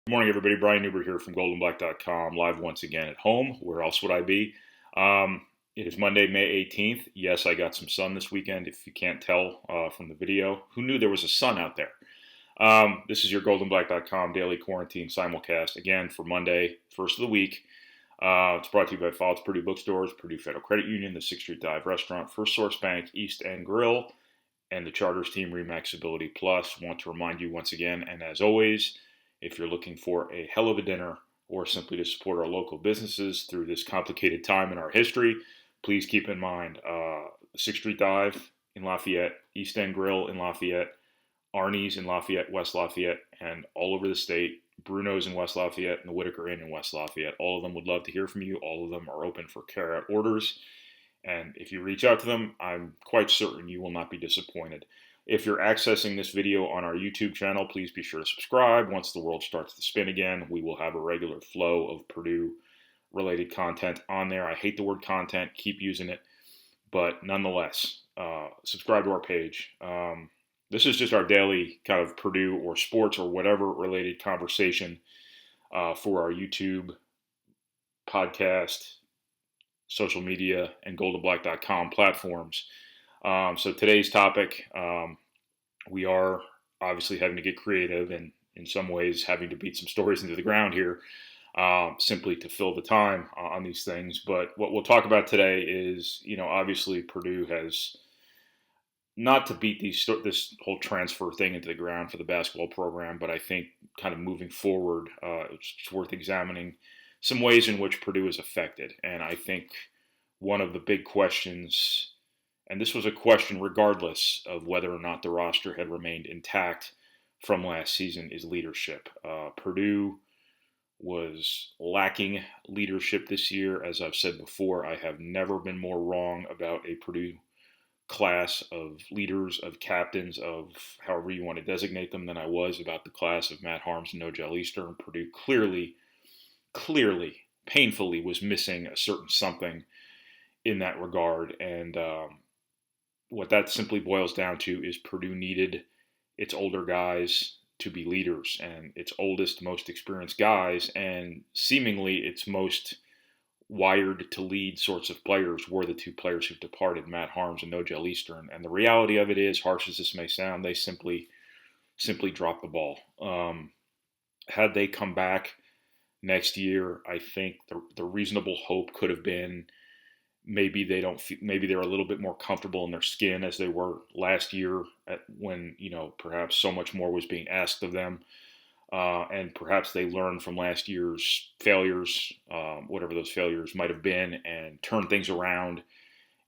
Good morning, everybody. Brian Neubert here from goldenblack.com, live once again at home. Where else would I be? It is Monday, May 18th. Yes, I got some sun this weekend, if you can't tell from the video. Who knew there was a sun out there? This is your goldenblack.com Daily Quarantine Simulcast, again, for Monday, first of the week. It's brought to you by Follett Purdue Bookstores, Purdue Federal Credit Union, the 6th Street Dive Restaurant, First Source Bank, East End Grill, and the Charters Team Remax Ability Plus. Want to remind you once again, and as always, if you're looking for a hell of a dinner or simply to support our local businesses through this complicated time in our history, please keep in mind the 6th Street Dive in Lafayette, East End Grill in Lafayette, Arnie's in Lafayette, West Lafayette, and all over the state, Bruno's in West Lafayette, and the Whitaker Inn in West Lafayette. All of them would love to hear from you. All of them are open for carry-out orders. And if you reach out to them, I'm quite certain you will not be disappointed. If you're accessing this video on our YouTube channel, please be sure to subscribe. Once the world starts to spin again, we will have a regular flow of Purdue-related content on there. I hate the word content. Keep using it. But nonetheless, subscribe to our page. This is just our daily kind of Purdue or sports or whatever related conversation for our YouTube, podcast, social media, and goldenblack.com platforms. So today's topic, we are obviously having to get creative and in some ways having to beat some stories into the ground here simply to fill the time on these things. But what we'll talk about today is, obviously Purdue has not to beat this whole transfer thing into the ground for the basketball program, but I think kind of moving forward, it's worth examining some ways in which Purdue is affected. And I think one of the big questions, and this was a question regardless of whether or not the roster had remained intact from last season, is leadership. Purdue was lacking leadership this year. As I've said before, I have never been more wrong about a Purdue class of leaders, of captains, of however you want to designate them, than I was about the class of Matt Haarms and Nogel Eastern. Purdue clearly, painfully was missing a certain something in that regard. And what that simply boils down to is Purdue needed its older guys to be leaders, and its oldest, most experienced guys, and seemingly its most wired to lead sorts of players were the two players who've departed, Matt Haarms and Nogel Eastern. And the reality of it is, harsh as this may sound, they simply dropped the ball. Had they come back next year, I think the reasonable hope could have been maybe maybe they're a little bit more comfortable in their skin as they were last year when, perhaps so much more was being asked of them. And perhaps they learned from last year's failures, whatever those failures might have been, and turned things around.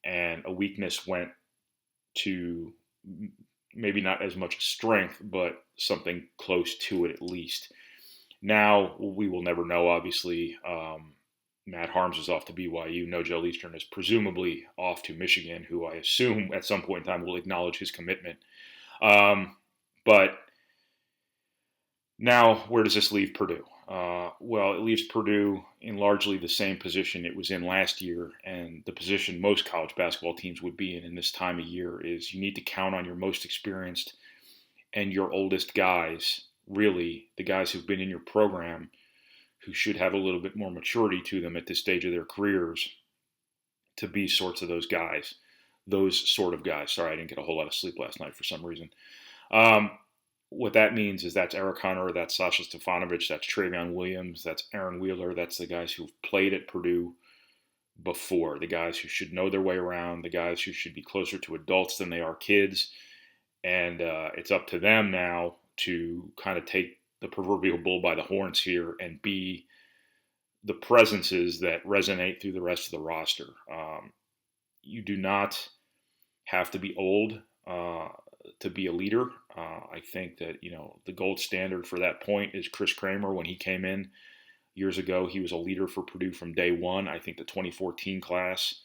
And a weakness went to maybe not as much strength, but something close to it at least. Now, we will never know, obviously. Matt Haarms is off to BYU. Nogel Eastern is presumably off to Michigan, who I assume at some point in time will acknowledge his commitment. But now, where does this leave Purdue? Well, it leaves Purdue in largely the same position it was in last year, and the position most college basketball teams would be in this time of year is you need to count on your most experienced and your oldest guys, really the guys who've been in your program, who should have a little bit more maturity to them at this stage of their careers, to be sorts of those guys, those sort of guys. Sorry, I didn't get a whole lot of sleep last night for some reason. What that means is that's Eric Hunter, that's Sasha Stefanovic, that's Trayvon Williams, that's Aaron Wheeler, that's the guys who've played at Purdue before, the guys who should know their way around, the guys who should be closer to adults than they are kids. And it's up to them now to kind of take the proverbial bull by the horns here and be the presences that resonate through the rest of the roster. You do not have to be old to be a leader. I think that, the gold standard for that point is Chris Kramer. When he came in years ago, he was a leader for Purdue from day one. I think the 2014 class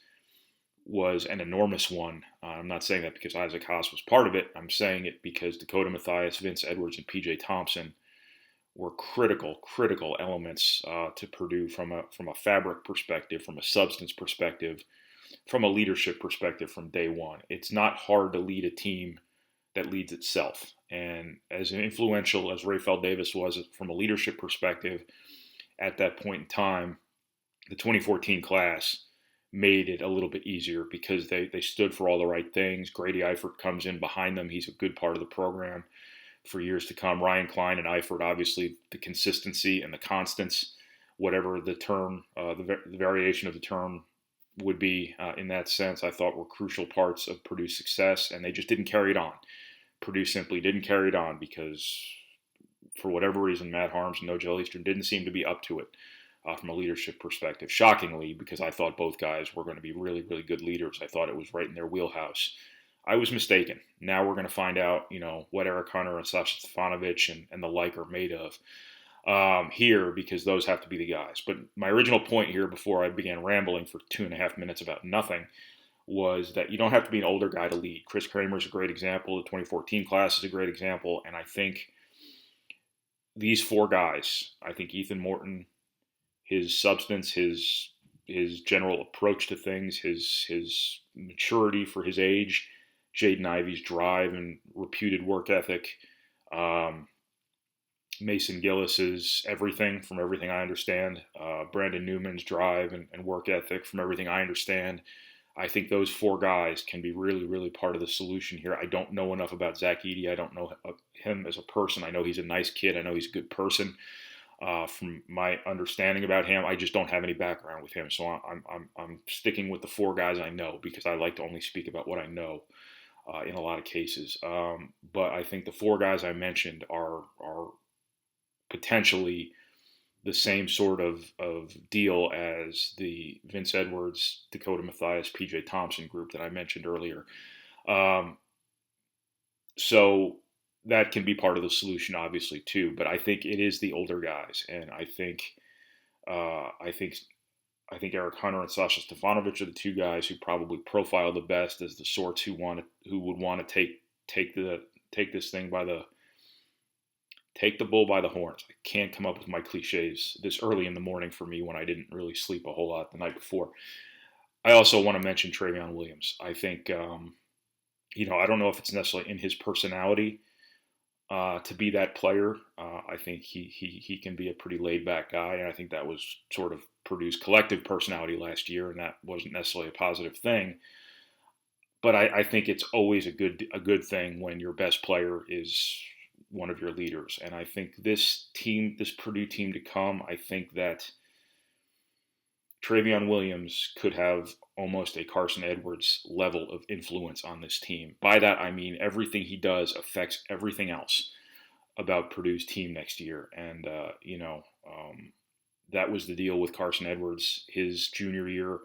was an enormous one. I'm not saying that because Isaac Haas was part of it. I'm saying it because Dakota Mathias, Vince Edwards, and PJ Thompson were critical elements to Purdue from a fabric perspective, from a substance perspective, from a leadership perspective from day one. It's not hard to lead a team that leads itself. And as influential as Rayfeld Davis was from a leadership perspective at that point in time, the 2014 class made it a little bit easier because they stood for all the right things. Grady Eifert comes in behind them. He's a good part of the program for years to come. Ryan Klein and Eifert, obviously, the consistency and the constants, whatever the term, the variation of the term would be in that sense, I thought were crucial parts of Purdue's success, and they just didn't carry it on. Purdue simply didn't carry it on because, for whatever reason, Matt Harms and No Joe Eastern didn't seem to be up to it from a leadership perspective. Shockingly, because I thought both guys were going to be really, really good leaders. I thought it was right in their wheelhouse. I was mistaken. Now we're going to find out, what Eric Hunter and Sasha Stefanovic and the like are made of here, because those have to be the guys. But my original point here, before I began rambling for 2.5 minutes about nothing, was that you don't have to be an older guy to lead. Chris Kramer is a great example. The 2014 class is a great example. And I think these four guys, I think Ethan Morton, his substance, his general approach to things, his maturity for his age, Jaden Ivey's drive and reputed work ethic, Mason Gillis's everything, from everything I understand, Brandon Newman's drive and work ethic, from everything I understand. I think those four guys can be really, really part of the solution here. I don't know enough about Zach Edey. I don't know him as a person. I know he's a nice kid. I know he's a good person. From my understanding about him, I just don't have any background with him. So I'm sticking with the four guys I know, because I like to only speak about what I know in a lot of cases. But I think the four guys I mentioned are potentially the same sort of deal as the Vince Edwards, Dakota Mathias, PJ Thompson group that I mentioned earlier. So that can be part of the solution, obviously, too. But I think it is the older guys, and I think Eric Hunter and Sasha Stefanovic are the two guys who probably profile the best as the sorts who would want to take this thing take the bull by the horns. I can't come up with my cliches this early in the morning for me when I didn't really sleep a whole lot the night before. I also want to mention Trayvon Williams. I think, I don't know if it's necessarily in his personality to be that player. I think he can be a pretty laid back guy, and I think that was sort of Purdue's collective personality last year, and that wasn't necessarily a positive thing. But I think it's always a good thing when your best player is one of your leaders. And I think this Purdue team to come, I think that Trayvon Williams could have almost a Carson Edwards level of influence on this team. By that, I mean everything he does affects everything else about Purdue's team next year. And, that was the deal with Carson Edwards his junior year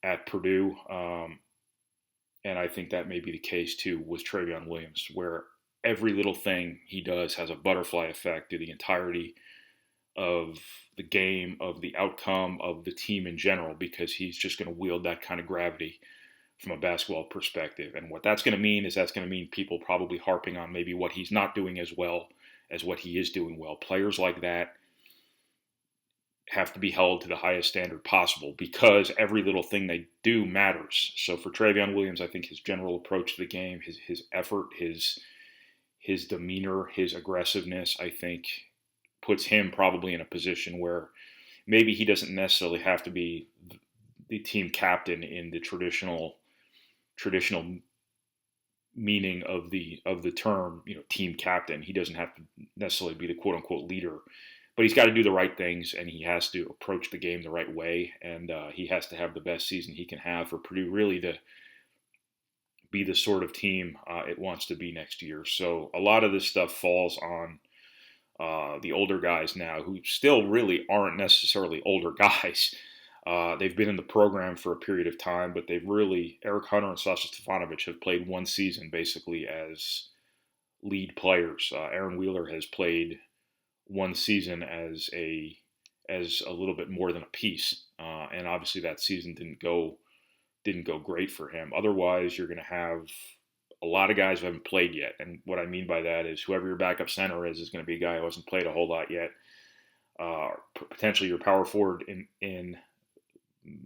at Purdue. And I think that may be the case, too, with Trayvon Williams, where every little thing he does has a butterfly effect to the entirety of the game, of the outcome, of the team in general, because he's just going to wield that kind of gravity from a basketball perspective. And what that's going to mean is people probably harping on maybe what he's not doing as well as what he is doing well. Players like that have to be held to the highest standard possible, because every little thing they do matters. So for Trayvon Williams, I think his general approach to the game, his effort, his demeanor, his aggressiveness, I think puts him probably in a position where maybe he doesn't necessarily have to be the team captain in the traditional meaning of the term, team captain. He doesn't have to necessarily be the quote unquote leader, but he's got to do the right things, and he has to approach the game the right way, and he has to have the best season he can have for Purdue really to be the sort of team it wants to be next year. So a lot of this stuff falls on the older guys now, who still really aren't necessarily older guys. They've been in the program for a period of time, but Eric Hunter and Sasha Stefanovic have played one season basically as lead players. Aaron Wheeler has played one season as a little bit more than a piece, and obviously that season didn't go great for him. Otherwise, you're going to have a lot of guys who haven't played yet. And what I mean by that is whoever your backup center is going to be a guy who hasn't played a whole lot yet. Potentially your power forward in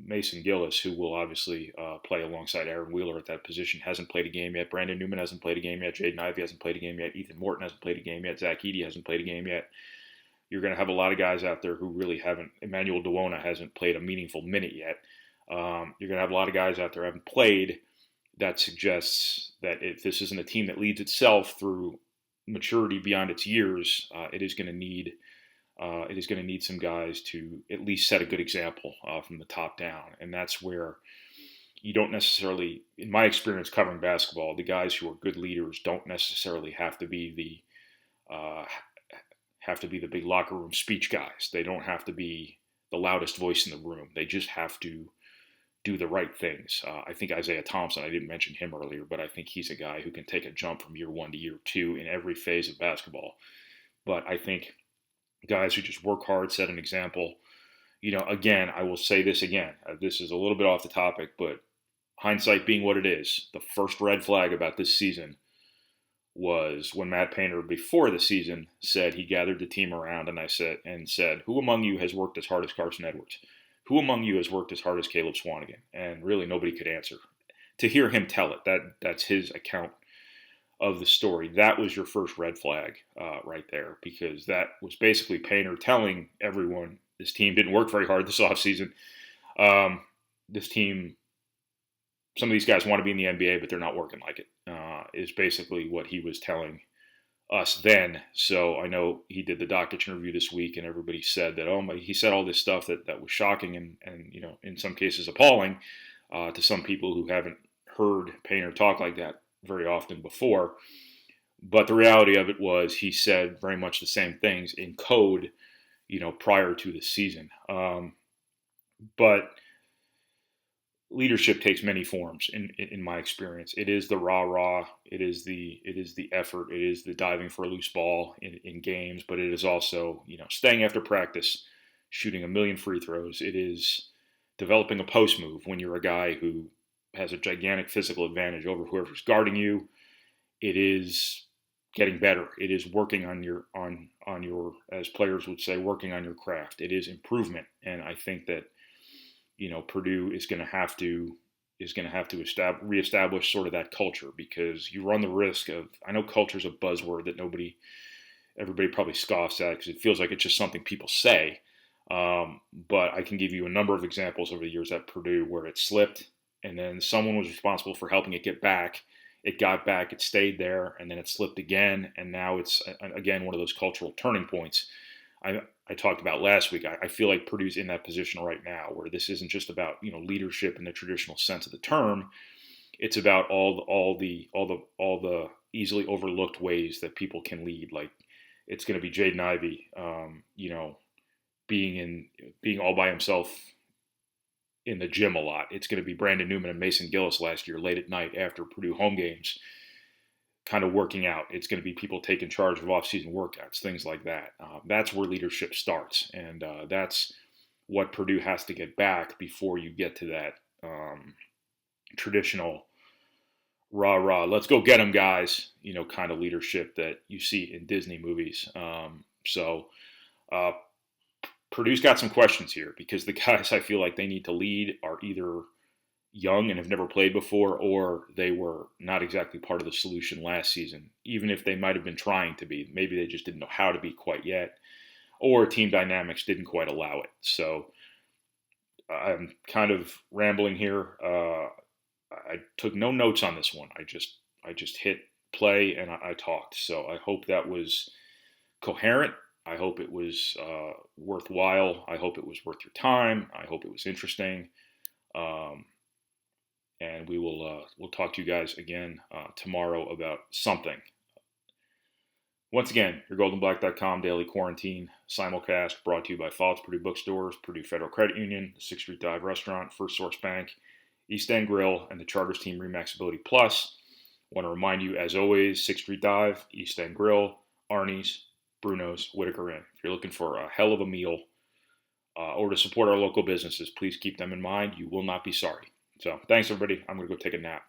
Mason Gillis, who will obviously play alongside Aaron Wheeler at that position, hasn't played a game yet. Brandon Newman hasn't played a game yet. Jaden Ivey hasn't played a game yet. Ethan Morton hasn't played a game yet. Zach Edey hasn't played a game yet. You're going to have a lot of guys out there who really haven't. Emmanuel Duona hasn't played a meaningful minute yet. You're going to have a lot of guys out there who haven't played. That suggests that if this isn't a team that leads itself through maturity beyond its years, it is going to need some guys to at least set a good example from the top down. And that's where you don't necessarily, in my experience covering basketball, the guys who are good leaders don't necessarily have to be the big locker room speech guys. They don't have to be the loudest voice in the room. They just have to do the right things. I think Isaiah Thompson, I didn't mention him earlier, but I think he's a guy who can take a jump from year one to year two in every phase of basketball. But I think guys who just work hard, set an example. Again, I will say this again. This is a little bit off the topic, but hindsight being what it is, the first red flag about this season was when Matt Painter, before the season, said he gathered the team around and said, who among you has worked as hard as Carson Edwards? Who among you has worked as hard as Caleb Swanigan? And really nobody could answer. To hear him tell it, that's his account of the story. That was your first red flag right there, because that was basically Painter telling everyone this team didn't work very hard this offseason. This team, some of these guys want to be in the NBA, but they're not working like it, is basically what he was telling us then. So I know he did the Dockage interview this week, and everybody said that, he said all this stuff that was shocking and in some cases appalling to some people who haven't heard Painter talk like that very often before. But the reality of it was he said very much the same things in code, prior to the season. But leadership takes many forms in my experience. It is the rah-rah, it is the effort, it is the diving for a loose ball in games, but it is also, staying after practice, shooting a million free throws. It is developing a post move when you're a guy who has a gigantic physical advantage over whoever's guarding you. It is getting better. It is working on your, as players would say, working on your craft. It is improvement. And I think that, Purdue is going to have to reestablish sort of that culture, because you run the risk of, I know culture's a buzzword that everybody probably scoffs at because it feels like it's just something people say. But I can give you a number of examples over the years at Purdue where it slipped, and then someone was responsible for helping it get back. It got back, it stayed there, and then it slipped again, and now it's, again, one of those cultural turning points I talked about last week. I feel like Purdue's in that position right now where this isn't just about, leadership in the traditional sense of the term. It's about all the easily overlooked ways that people can lead. Like, it's going to be Jaden Ivey, being all by himself in the gym a lot. It's going to be Brandon Newman and Mason Gillis last year, late at night after Purdue home games, kind of working out. It's going to be people taking charge of off-season workouts, things like that. That's where leadership starts, and that's what Purdue has to get back before you get to that traditional rah-rah, let's go get them, guys, kind of leadership that you see in Disney movies. So Purdue's got some questions here, because the guys I feel like they need to lead are either young and have never played before, or they were not exactly part of the solution last season, even if they might have been trying to be. Maybe they just didn't know how to be quite yet, or team dynamics didn't quite allow it. So I'm kind of rambling here. I took no notes on this one. I just hit play and I talked. So I hope that was coherent. I hope it was worthwhile. I hope it was worth your time. I hope it was interesting. And we'll talk to you guys again tomorrow about something. Once again, your goldenblack.com Daily Quarantine Simulcast, brought to you by Falls Purdue Bookstores, Purdue Federal Credit Union, the 6th Street Dive Restaurant, First Source Bank, East End Grill, and the Charters Team Remaxability Plus. I want to remind you, as always, 6th Street Dive, East End Grill, Arnie's, Bruno's, Whitaker Inn. If you're looking for a hell of a meal or to support our local businesses, please keep them in mind. You will not be sorry. So thanks, everybody. I'm going to go take a nap.